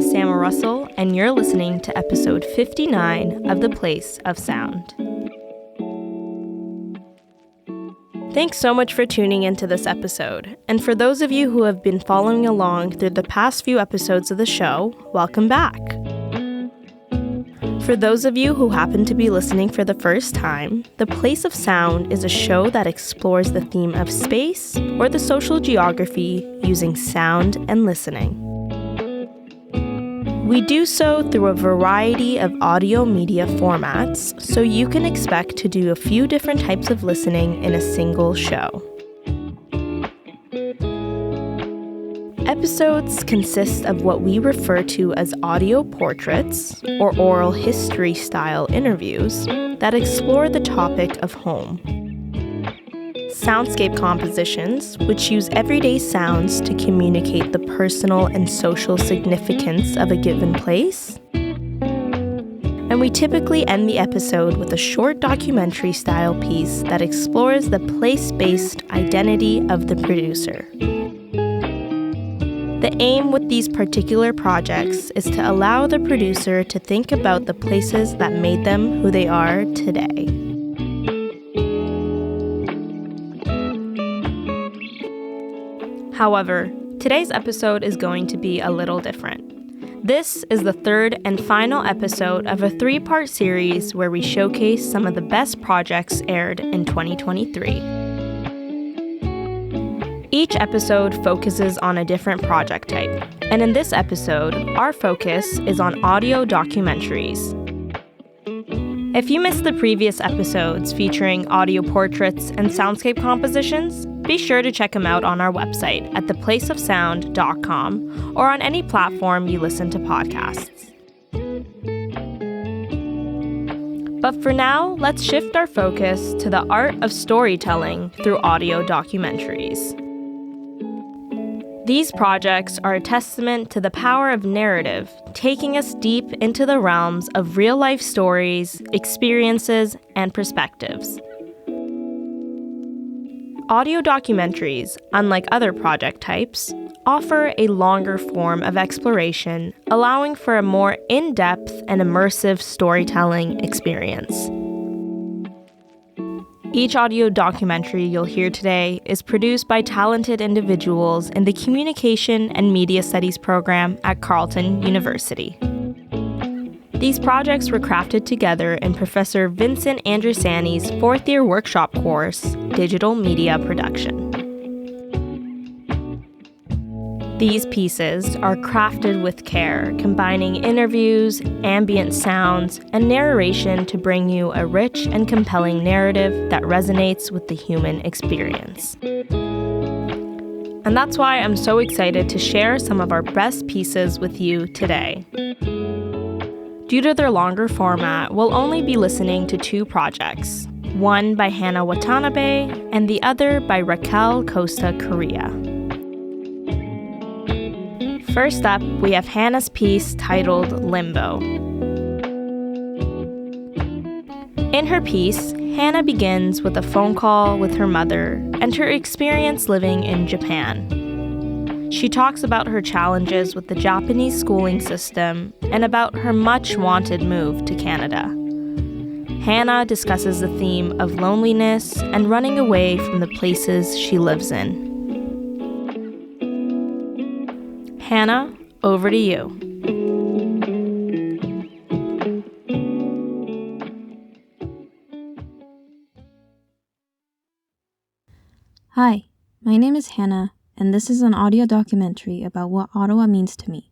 is Sam Russell, and you're listening to episode 59 of The Place of Sound. Thanks so much for tuning into this episode, and for those of you who have been following along through the past few episodes of the show, welcome back. For those of you who happen to be listening for the first time, The Place of Sound is a show that explores the theme of space or the social geography using sound and listening. We do so through a variety of audio media formats, so you can expect to do a few different types of listening in a single show. Episodes consist of what we refer to as audio portraits, or oral history-style interviews, that explore the topic of home. Soundscape compositions, which use everyday sounds to communicate the personal and social significance of a given place. And we typically end the episode with a short documentary-style piece that explores the place-based identity of the producer. The aim with these particular projects is to allow the producer to think about the places that made them who they are today. However, today's episode is going to be a little different. This is the third and final episode of a three-part series where we showcase some of the best projects aired in 2023. Each episode focuses on a different project type, and in this episode, our focus is on audio documentaries. If you missed the previous episodes featuring audio portraits and soundscape compositions, be sure to check them out on our website at theplaceofsound.com or on any platform you listen to podcasts. But for now, let's shift our focus to the art of storytelling through audio documentaries. These projects are a testament to the power of narrative, taking us deep into the realms of real-life stories, experiences, and perspectives. Audio documentaries, unlike other project types, offer a longer form of exploration, allowing for a more in-depth and immersive storytelling experience. Each audio documentary you'll hear today is produced by talented individuals in the Communication and Media Studies program at Carleton University. These projects were crafted together in Professor Vincent Andrusani's fourth-year workshop course, Digital Media Production. These pieces are crafted with care, combining interviews, ambient sounds, and narration to bring you a rich and compelling narrative that resonates with the human experience. And that's why I'm so excited to share some of our best pieces with you today. Due to their longer format, we'll only be listening to two projects, one by Hannah Watanabe and the other by Raquel Costa Correia. First up, we have Hannah's piece titled Limbo. In her piece, Hannah begins with a phone call with her mother and her experience living in Japan. She talks about her challenges with the Japanese schooling system and about her much-wanted move to Canada. Hannah discusses the theme of loneliness and running away from the places she lives in. Hannah, over to you. Hi, my name is Hannah, and this is an audio documentary about what Ottawa means to me.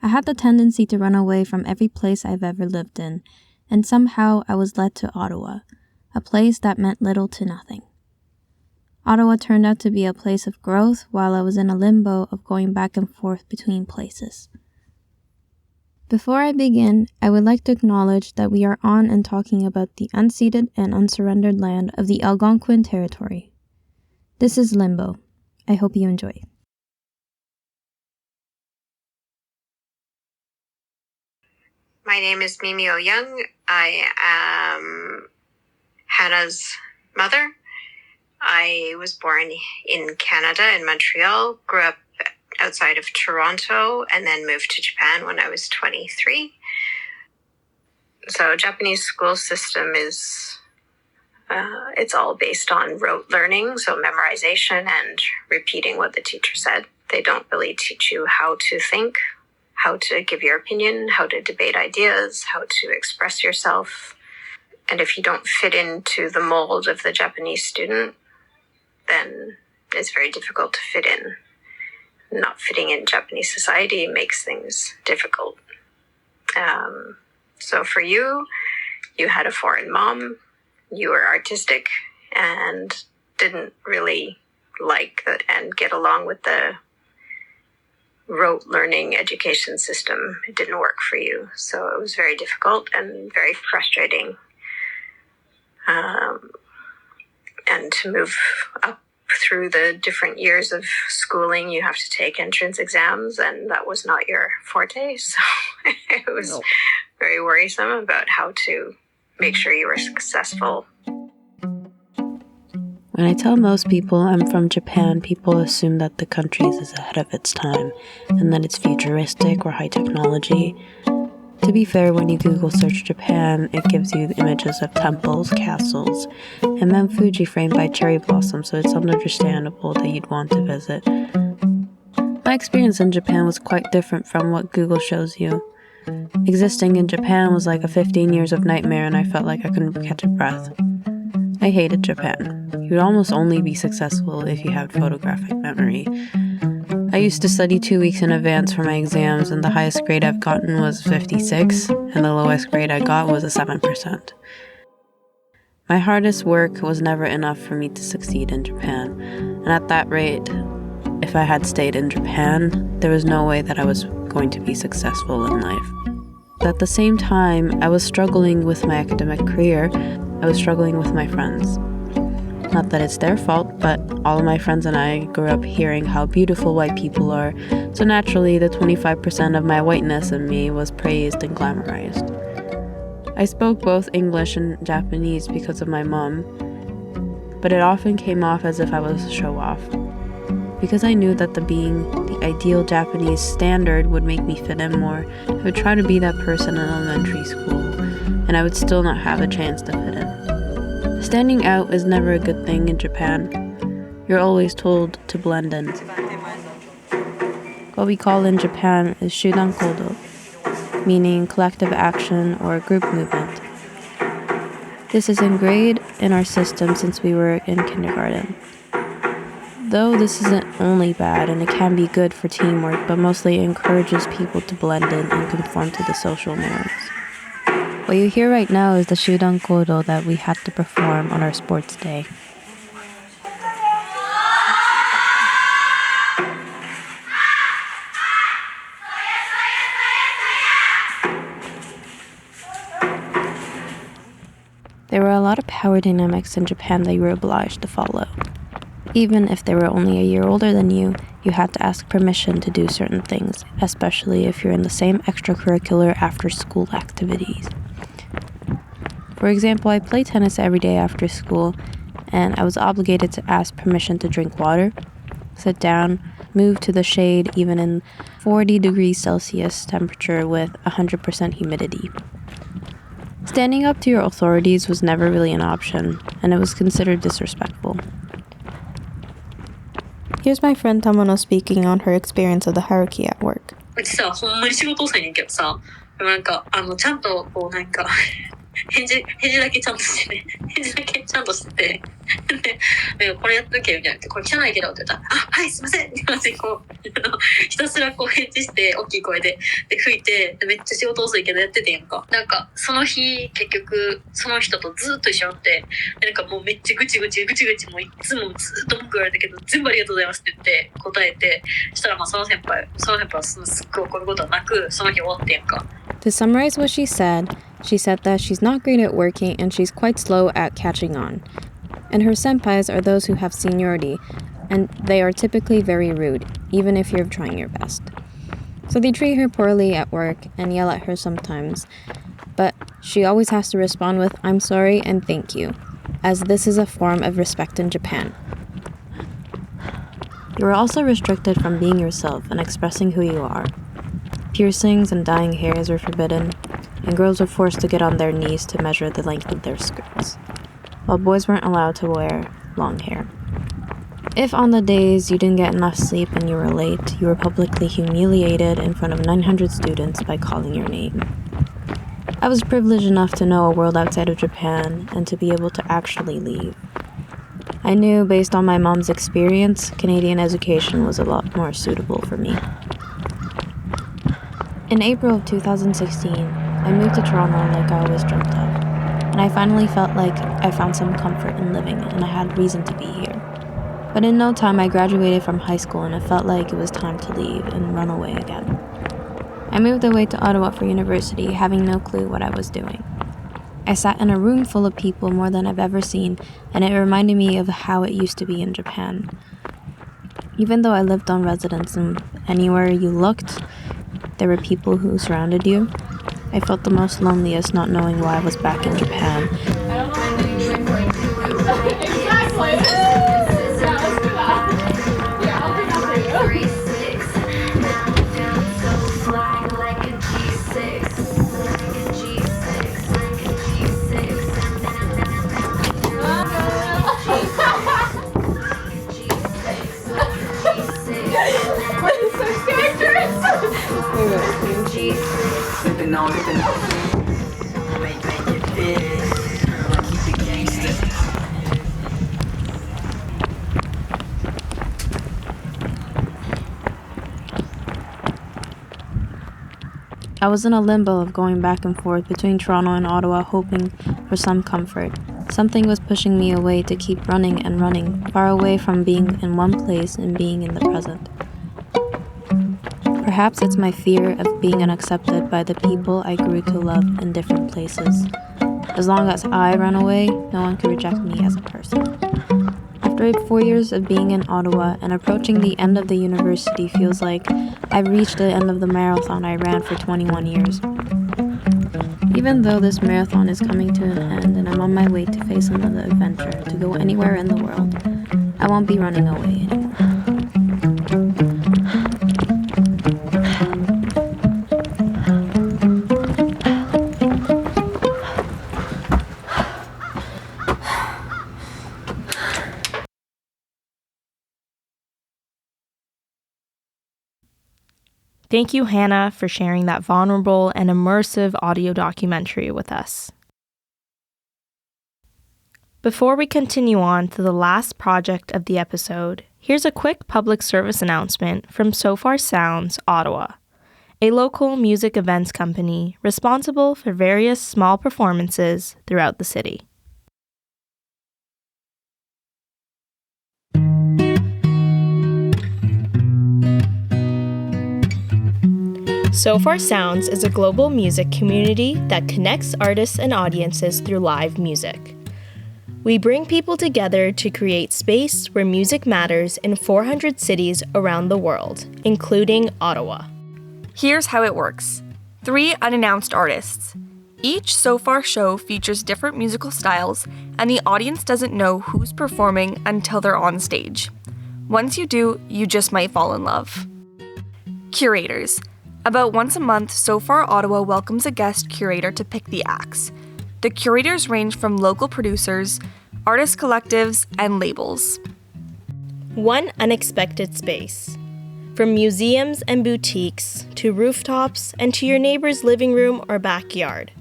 I had the tendency to run away from every place I've ever lived in, and somehow I was led to Ottawa, a place that meant little to nothing. Ottawa turned out to be a place of growth while I was in a limbo of going back and forth between places. Before I begin, I would like to acknowledge that we are on and talking about the unceded and unsurrendered land of the Algonquin Territory. This is Limbo. I hope you enjoy. My name is Mimi Young. I am Hannah's mother. I was born in Canada, in Montreal, grew up outside of Toronto and then moved to Japan when I was 23. So Japanese school system is, it's all based on rote learning, so memorization and repeating what the teacher said. They don't really teach you how to think, how to give your opinion, how to debate ideas, how to express yourself. And if you don't fit into the mold of the Japanese student, then it's very difficult to fit in. Not fitting in Japanese society makes things difficult. So for you, you had a foreign mom, you were artistic, and didn't really like that and get along with the rote learning education system. It didn't work for you. So it was very difficult and very frustrating. And to move up through the different years of schooling, you have to take entrance exams, and that was not your forte. So it was very worrisome about how to make sure you were successful. When I tell most people I'm from Japan, people assume that the country is ahead of its time and that it's futuristic or high technology. To be fair, when you Google search Japan, it gives you images of temples, castles, and Mount Fuji framed by cherry blossoms, so it's understandable that you'd want to visit. My experience in Japan was quite different from what Google shows you. Existing in Japan was like a 15 years of nightmare, and I felt like I couldn't catch a breath. I hated Japan. You'd almost only be successful if you had photographic memory. I used to study 2 weeks in advance for my exams, and the highest grade I've gotten was 56, and the lowest grade I got was a 7%. My hardest work was never enough for me to succeed in Japan, and at that rate, if I had stayed in Japan, there was no way that I was going to be successful in life. But at the same time, I was struggling with my academic career. I was struggling with my friends. Not that it's their fault, but all of my friends and I grew up hearing how beautiful white people are, so naturally the 25% of my whiteness in me was praised and glamorized. I spoke both English and Japanese because of my mom, but it often came off as if I was a show-off. Because I knew that being the ideal Japanese standard would make me fit in more, I would try to be that person in elementary school, and I would still not have a chance to fit in. Standing out is never a good thing in Japan. You're always told to blend in. What we call in Japan is shudan kodo, meaning collective action or group movement. This is ingrained in our system since we were in kindergarten. Though this isn't only bad and it can be good for teamwork, but mostly encourages people to blend in and conform to the social norms. What you hear right now is the shudan kodo that we had to perform on our sports day. There were a lot of power dynamics in Japan that you were obliged to follow. Even if they were only a year older than you, you had to ask permission to do certain things, especially if you're in the same extracurricular after-school activities. For example, I play tennis every day after school, and I was obligated to ask permission to drink water, sit down, move to the shade even in 40 degrees Celsius temperature with 100% humidity. Standing up to your authorities was never really an option, and it was considered disrespectful. Here's my friend Tamano speaking on her experience of the hierarchy at work. うちさ、ほんまに仕事遅いねんけどさ、でもなんか、ちゃんと、こうなんか、返事だけちゃんとしてね。返事だけちゃんとしてて。で、これやっとけみたいな。これ汚いけどって言ったら、あ、はい、すいませんって感じでこう、ひたすらこう返事して、大きい声で、で、吹いて、で、めっちゃ仕事遅いけどやっててんやんか。なんか、その日、結局、その人とずっと一緒になって、で、なんかもうめっちゃぐちぐちもいつもずっと文句言われたけど、全部ありがとうございますって言って答えて、したらまあその先輩はすっごい怒ることはなく、その日終わってんやんか。To summarize what she said that she's not great at working and she's quite slow at catching on. And her senpais are those who have seniority, and they are typically very rude, even if you're trying your best. So they treat her poorly at work and yell at her sometimes, but she always has to respond with, "I'm sorry and thank you," as this is a form of respect in Japan. You were also restricted from being yourself and expressing who you are. Piercings and dyeing hairs were forbidden, and girls were forced to get on their knees to measure the length of their skirts, while boys weren't allowed to wear long hair. If on the days you didn't get enough sleep and you were late, you were publicly humiliated in front of 900 students by calling your name. I was privileged enough to know a world outside of Japan and to be able to actually leave. I knew, based on my mom's experience, Canadian education was a lot more suitable for me. In April of 2016, I moved to Toronto like I always dreamt of, and I finally felt like I found some comfort in living and I had reason to be here. But in no time, I graduated from high school and it felt like it was time to leave and run away again. I moved away to Ottawa for university, having no clue what I was doing. I sat in a room full of people more than I've ever seen, and it reminded me of how it used to be in Japan. Even though I lived on residence and anywhere you looked, there were people who surrounded you. I felt the most loneliest not knowing why I was back in Japan. I was in a limbo of going back and forth between Toronto and Ottawa, hoping for some comfort. Something was pushing me away to keep running and running, far away from being in one place and being in the present. Perhaps it's my fear of being unaccepted by the people I grew to love in different places. As long as I run away, no one can reject me as a person. After 4 years of being in Ottawa and approaching the end of the university feels like I've reached the end of the marathon I ran for 21 years. Even though this marathon is coming to an end and I'm on my way to face another adventure, to go anywhere in the world, I won't be running away anymore. Thank you, Hannah, for sharing that vulnerable and immersive audio documentary with us. Before we continue on to the last project of the episode, here's a quick public service announcement from So Far Sounds, Ottawa, a local music events company responsible for various small performances throughout the city. So Far Sounds is a global music community that connects artists and audiences through live music. We bring people together to create space where music matters in 400 cities around the world, including Ottawa. Here's how it works. 3 unannounced artists. Each So Far show features different musical styles, and the audience doesn't know who's performing until they're on stage. Once you do, you just might fall in love. Curators. About once a month, So Far Ottawa welcomes a guest curator to pick the acts. The curators range from local producers, artist collectives, and labels. One unexpected space. From museums and boutiques, to rooftops, and to your neighbor's living room or backyard.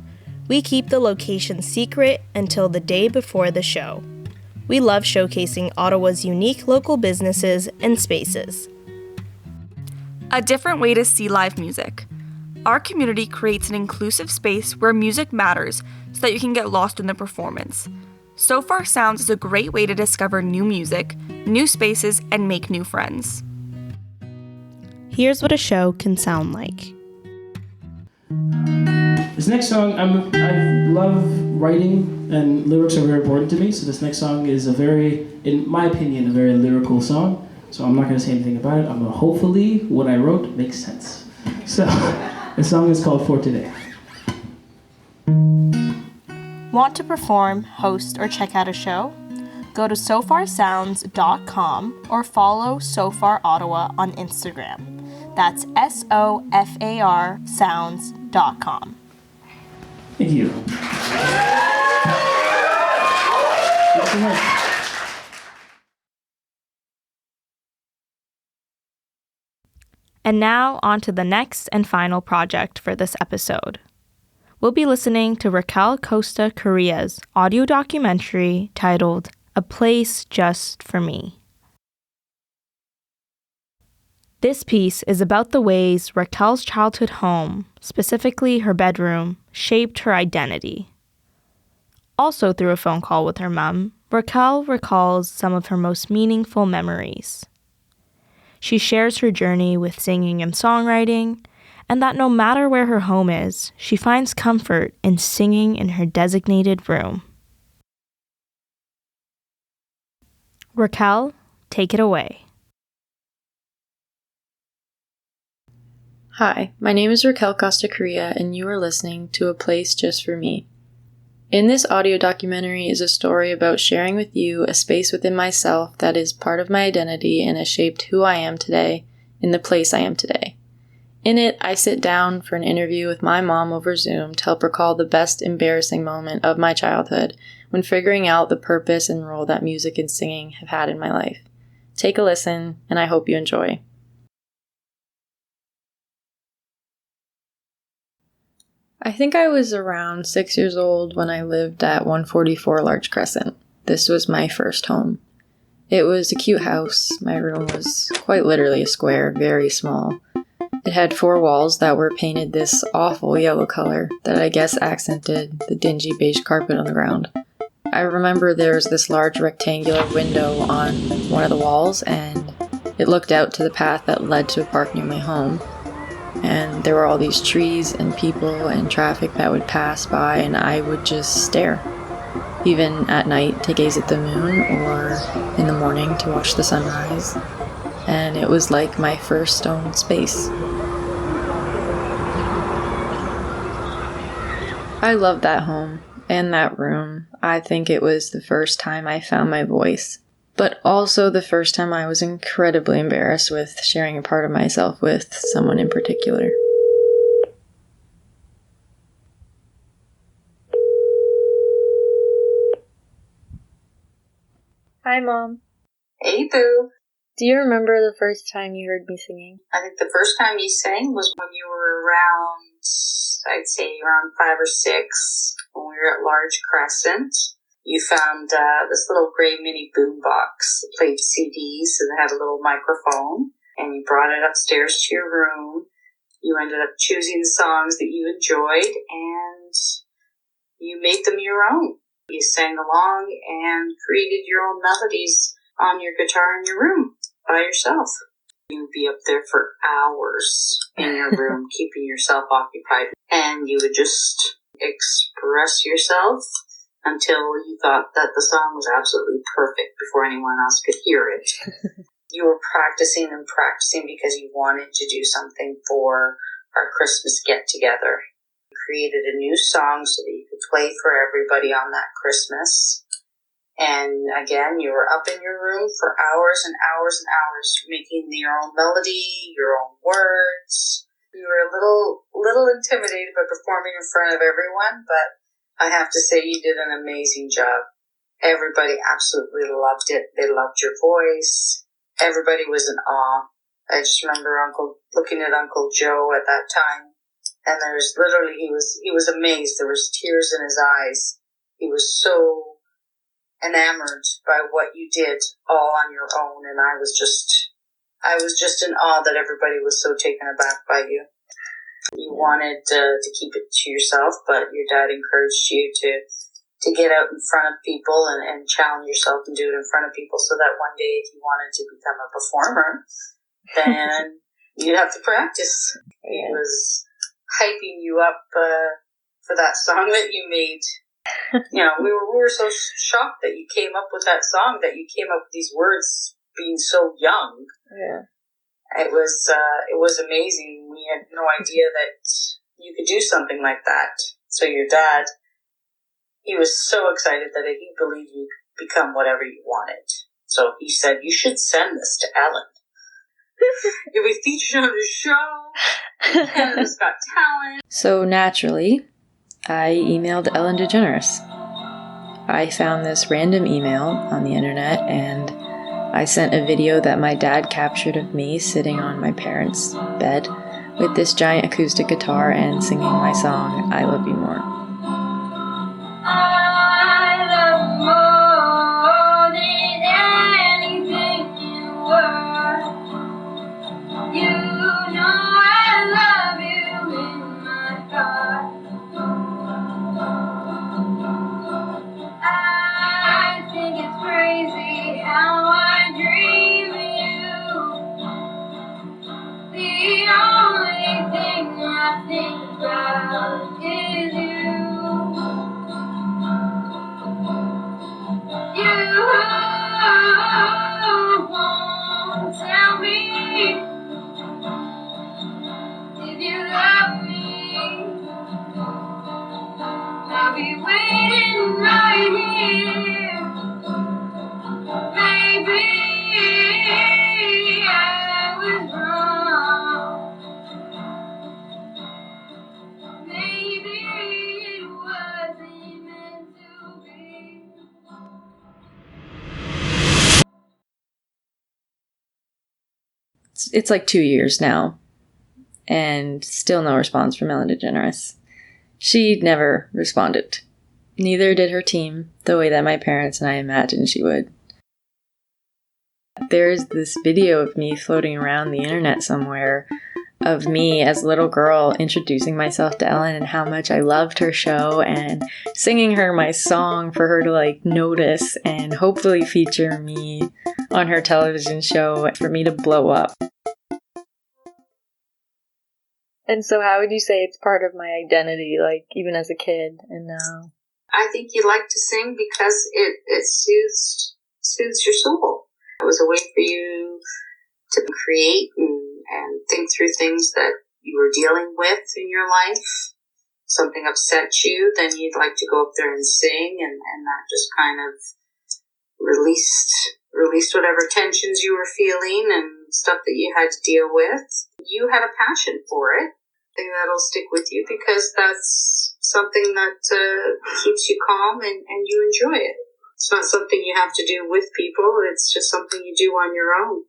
We keep the location secret until the day before the show. We love showcasing Ottawa's unique local businesses and spaces. A different way to see live music. Our community creates an inclusive space where music matters so that you can get lost in the performance. So Far Sounds is a great way to discover new music, new spaces, and make new friends. Here's what a show can sound like. This next song, I love writing, and lyrics are very important to me, so this next song is in my opinion, a very lyrical song. So I'm not going to say anything about it. Hopefully what I wrote makes sense. So the song is called For Today. Want to perform, host, or check out a show? go to sofarsounds.com or follow Sofar Ottawa on Instagram. That's SOFAR sounds.com. Thank you. Thanks so much. And now on to the next and final project for this episode. We'll be listening to Raquel Costa Correia's audio documentary titled A Place Just for Me. This piece is about the ways Raquel's childhood home, specifically her bedroom, shaped her identity. Also through a phone call with her mom, Raquel recalls some of her most meaningful memories. She shares her journey with singing and songwriting, and that no matter where her home is, she finds comfort in singing in her designated room. Raquel, take it away. Hi, my name is Raquel Costa Correia, and you are listening to A Place Just for Me. In this audio documentary is a story about sharing with you a space within myself that is part of my identity and has shaped who I am today in the place I am today. In it, I sit down for an interview with my mom over Zoom to help recall the best embarrassing moment of my childhood when figuring out the purpose and role that music and singing have had in my life. Take a listen, and I hope you enjoy. I think I was around 6 years old when I lived at 144 Large Crescent. This was my first home. It was a cute house. My room was quite literally a square, very small. It had 4 walls that were painted this awful yellow color that I guess accented the dingy beige carpet on the ground. I remember there was this large rectangular window on one of the walls, and it looked out to the path that led to a park near my home. And there were all these trees and people and traffic that would pass by, and I would just stare. Even at night to gaze at the moon, or in the morning to watch the sunrise. And it was like my first own space. I loved that home and that room. I think it was the first time I found my voice. But also the first time I was incredibly embarrassed with sharing a part of myself with someone in particular. Hi, Mom. Hey, Boo. Do you remember the first time you heard me singing? I think the first time you sang was when you were around, I'd say around 5 or 6, when we were at Large Crescent. You found this little gray mini boombox that played CDs and had a little microphone, and you brought it upstairs to your room. You ended up choosing the songs that you enjoyed, and you made them your own. You sang along and created your own melodies on your guitar in your room by yourself. You'd be up there for hours in your room, keeping yourself occupied, and you would just express yourself until you thought that the song was absolutely perfect before anyone else could hear it. You were practicing and practicing because you wanted to do something for our Christmas get-together. You created a new song so that you could play for everybody on that Christmas. And again, you were up in your room for hours and hours and hours, making your own melody, your own words. You were a little intimidated by performing in front of everyone, but I have to say you did an amazing job. Everybody absolutely loved it. They loved your voice. Everybody was in awe. I just remember looking at Uncle Joe at that time, and there's literally, he was amazed. There was tears in his eyes. He was so enamored by what you did all on your own, and I was just in awe that everybody was so taken aback by you. You wanted to keep it to yourself, but your dad encouraged you to get out in front of people and challenge yourself and do it in front of people, so that one day if you wanted to become a performer, then you'd have to practice. Yeah. He was hyping you up for that song that you made. You know, we were so shocked that you came up with that song, that you came up with these words being so young. Yeah. It was amazing. We had no idea that you could do something like that. So your dad he was so excited that he believed you could become whatever you wanted. So he said, you should send this to Ellen. You'll be featured on the show. Canada's Got Talent. So naturally, I emailed Ellen DeGeneres. I found this random email on the internet, and I sent a video that my dad captured of me sitting on my parents' bed with this giant acoustic guitar and singing my song, I Love You More. I love more than anything you were. You know I love you in my heart. I think it's crazy how I dream of you. The only thing I think about is you. You won't tell me if you love me. I'll be waiting right here. Maybe I was wrong. Maybe it wasn't meant to be. It's like 2 years now, and still no response from Ellen DeGeneres. She never responded. Neither did her team, the way that my parents and I imagined she would. There's this video of me floating around the internet somewhere of me as a little girl introducing myself to Ellen and how much I loved her show and singing her my song for her to notice and hopefully feature me on her television show for me to blow up. And so how would you say it's part of my identity, even as a kid and now? I think you like to sing because it soothes your soul. It was a way for you to create and think through things that you were dealing with in your life. Something upset you, then you'd like to go up there and sing, and that just kind of released whatever tensions you were feeling and stuff that you had to deal with. You had a passion for it. I think that'll stick with you because that's something that keeps you calm and you enjoy it. It's not something you have to do with people. It's just something you do on your own.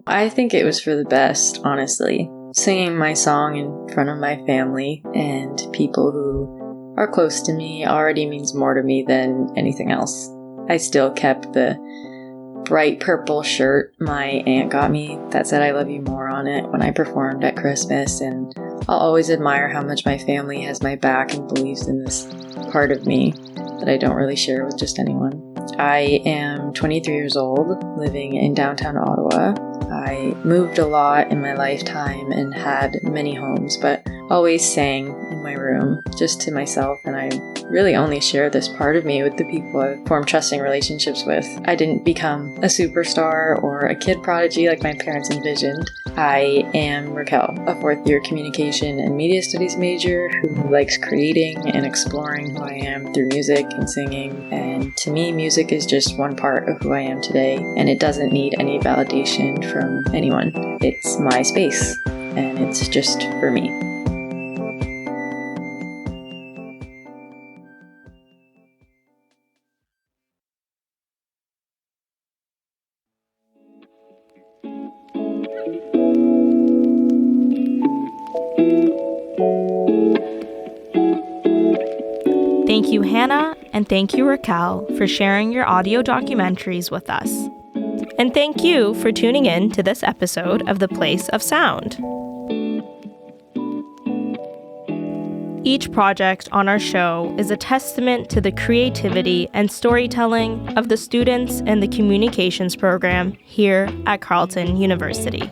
I think it was for the best, honestly. Singing my song in front of my family and people who are close to me already means more to me than anything else. I still kept the bright purple shirt my aunt got me that said I love you more on it when I performed at Christmas, and I'll always admire how much my family has my back and believes in this part of me that I don't really share with just anyone. I am 23 years old, living in downtown Ottawa. I moved a lot in my lifetime and had many homes, but always sang in my room just to myself, and I really only share this part of me with the people I've formed trusting relationships with. I didn't become a superstar or a kid prodigy like my parents envisioned. I am Raquel, a fourth-year communication and media studies major who likes creating and exploring who I am through music and singing, and to me, music is just one part of who I am today, and it doesn't need any validation from anyone. It's my space, and it's just for me. Thank you, Hannah, and thank you, Raquel, for sharing your audio documentaries with us. And thank you for tuning in to this episode of The Place of Sound. Each project on our show is a testament to the creativity and storytelling of the students in the communications program here at Carleton University.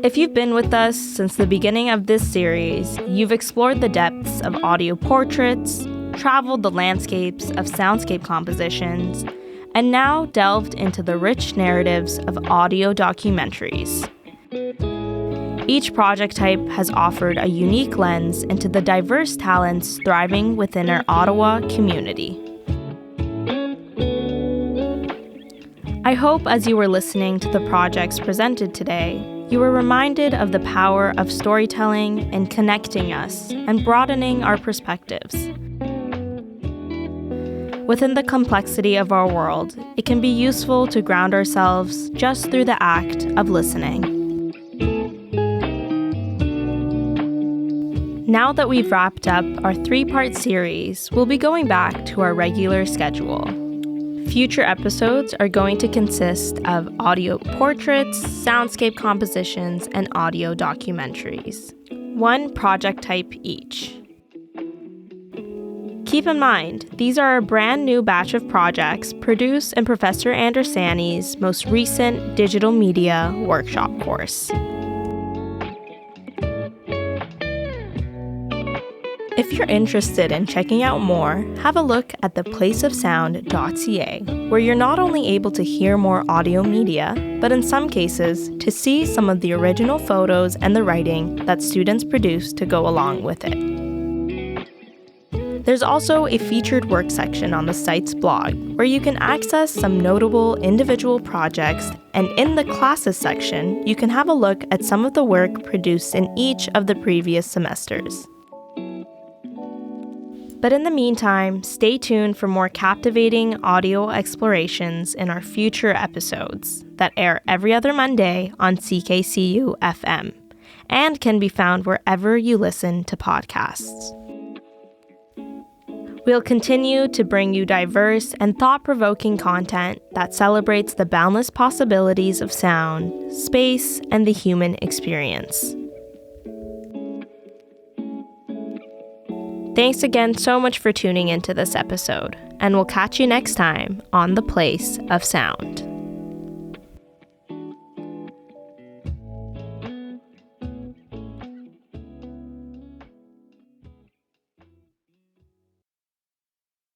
If you've been with us since the beginning of this series, you've explored the depths of audio portraits, traveled the landscapes of soundscape compositions, and now delved into the rich narratives of audio documentaries. Each project type has offered a unique lens into the diverse talents thriving within our Ottawa community. I hope as you were listening to the projects presented today, you were reminded of the power of storytelling in connecting us and broadening our perspectives. Within the complexity of our world, it can be useful to ground ourselves just through the act of listening. Now that we've wrapped up our 3-part series, we'll be going back to our regular schedule. Future episodes are going to consist of audio portraits, soundscape compositions, and audio documentaries. 1 project type each. Keep in mind, these are a brand new batch of projects produced in Professor Andersani's most recent digital media workshop course. If you're interested in checking out more, have a look at theplaceofsound.ca, where you're not only able to hear more audio media, but in some cases, to see some of the original photos and the writing that students produced to go along with it. There's also a featured work section on the site's blog, where you can access some notable individual projects, and in the classes section, you can have a look at some of the work produced in each of the previous semesters. But in the meantime, stay tuned for more captivating audio explorations in our future episodes that air every other Monday on CKCU FM and can be found wherever you listen to podcasts. We'll continue to bring you diverse and thought-provoking content that celebrates the boundless possibilities of sound, space, and the human experience. Thanks again so much for tuning into this episode, and we'll catch you next time on The Place of Sound.